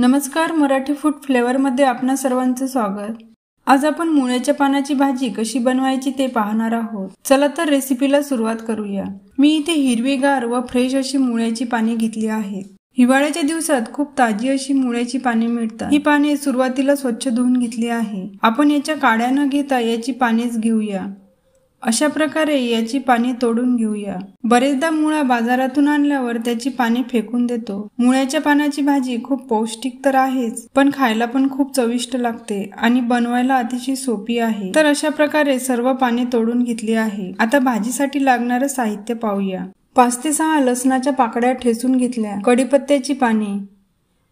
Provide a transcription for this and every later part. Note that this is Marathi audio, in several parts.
नमस्कार, मराठी फूड फ्लेवरमध्ये आपणा सर्वांचे स्वागत। आज आपण मुळ्याच्या पानाची भाजी कशी बनवायची ते पाहणार आहोत। चला तर रेसिपीला सुरुवात करूया। मी इथे हिरवीगार व फ्रेश अशी मुळ्याची पाने घेतली आहेत। हिवाळ्याच्या दिवसात खूप ताजी अशी मुळ्याची पाने मिळतात। ही पाने सुरुवातीला स्वच्छ धुवून घेतली आहे। आपण याच्या काड्या न घेता याची पानेच घेऊया। अशा प्रकारे याची पाने तोडून घेऊया। बरेचदा मुळा बाजारातून आणल्यावर त्याची पाने फेकून देतो। मुळ्याच्या पानाची भाजी खूप पौष्टिक तर आहेच, पण खायला पण खूप चविष्ट लागते आणि बनवायला अतिशय सोपी आहे। तर अशा प्रकारे सर्व पाने तोडून घेतली आहे। आता भाजीसाठी लागणारे साहित्य पाहूया। 5 ते 6 लसणाच्या पाकळ्या ठेचून घेतल्या, कढीपत्त्याची पाने,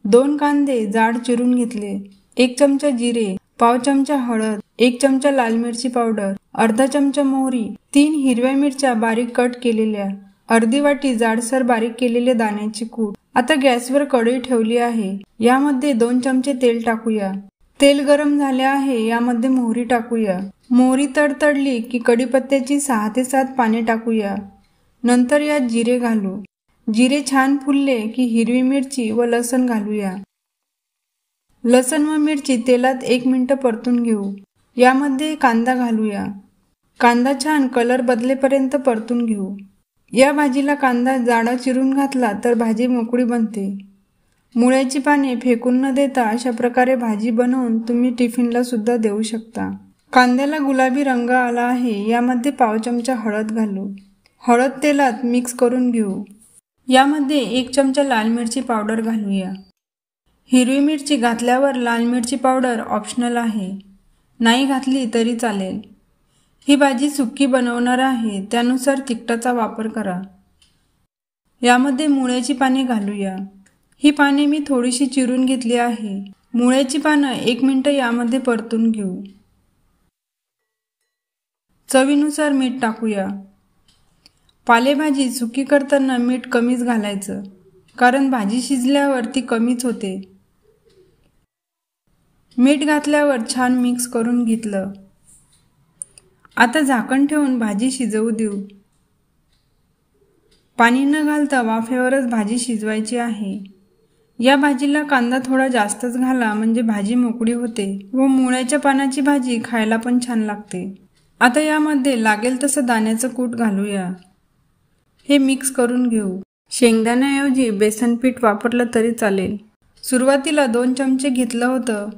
2 कांदे जाड चिरून घेतले, 1 चमचा जिरे, पाव चमचा हळद, 1 चमचा लाल मिरची पावडर, अर्धा चमचा मोहरी, 3 हिरव्या मिरच्या बारीक कट केलेल्या, अर्धी वाटी जाडसर बारीक केलेले दाण्याचे कूट। आता गॅसवर कढई ठेवली आहे। यामध्ये 2 चमचे तेल टाकूया। तेल गरम झाले आहे, यामध्ये मोहरी टाकूया। मोहरी तडतडली की कढीपत्त्याची 6 ते 7 पाने टाकूया। नंतर यात जिरे घालू। जिरे छान फुलले की हिरवी मिरची व लसण घालूया। लसण व मिरची तेलात 1 मिनिट परतून घेऊ। यामध्ये कांदा घालूया। कांदा छान कलर बदलेपर्यंत परतून घेऊ। या भाजीला कांदा जाडा चिरून घातला तर भाजी मोकळी बनते। मुळ्याची पाने फेकून न देता अशा प्रकारे भाजी बनवून तुम्ही टिफिनला सुद्धा देऊ शकता। कांद्याला गुलाबी रंग आला आहे, यामध्ये पाव चमचा हळद घालू। हळद तेलात मिक्स करून घेऊ। यामध्ये 1 चमचा लाल मिरची पावडर घालूया। हिरवी मिरची घातल्यावर लाल मिरची पावडर ऑप्शनल आहे, नाही घातली तरी चालेल। ही भाजी सुक्की बनवणार आहे, त्यानुसार तिखटाचा वापर करा। यामध्ये मुळ्याची पाने घालूया। ही पाने मी थोडीशी चिरून घेतली आहे। मुळ्याची पानं 1 मिनिट यामध्ये परतून घेऊ। चवीनुसार मीठ टाकूया। पालेभाजी सुकी करताना मीठ कमीच घालायचं, कारण भाजी शिजल्यावर ती कमीच होते। मीठ घातल्यावर छान मिक्स करून घेतलं। आता झाकण ठेवून भाजी शिजवू देऊ। पाणी न घालता वाफेवरच भाजी शिजवायची आहे। या भाजीला कांदा थोडा जास्तच घाला, म्हणजे भाजी मोकळी होते व मुळ्याच्या पानाची भाजी खायला पण छान लागते। आता यामध्ये लागेल तसं दाण्याचं कूट घालूया। हे मिक्स करून घेऊ। शेंगदाण्याऐवजी बेसन पीठ वापरलं तरी चालेल। सुरुवातीला 2 चमचे घेतलं होतं,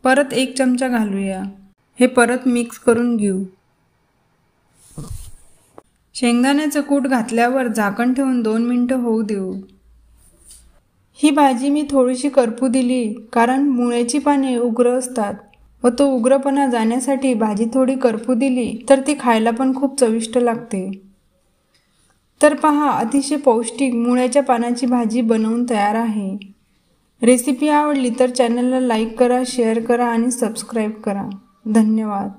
परत 1 चमचा घालूया। हे परत मिक्स करून घेऊ। शेंगदाण्याचं कूट घातल्यावर झाकण ठेवून 2 मिनिटं होऊ देऊ। ही भाजी मी थोडीशी करपू दिली, कारण मुळ्याची पाने उग्र असतात व तो उग्रपणा जाण्यासाठी भाजी थोडी करपू दिली तर ती खायला पण खूप चविष्ट लागते। तर पहा, अतिशय पौष्टिक मुळ्याच्या पानाची भाजी बनवून तयार आहे। रेसिपी आवडली तर चॅनलला लाईक करा, शेअर करा आणि सबस्क्राईब करा। धन्यवाद।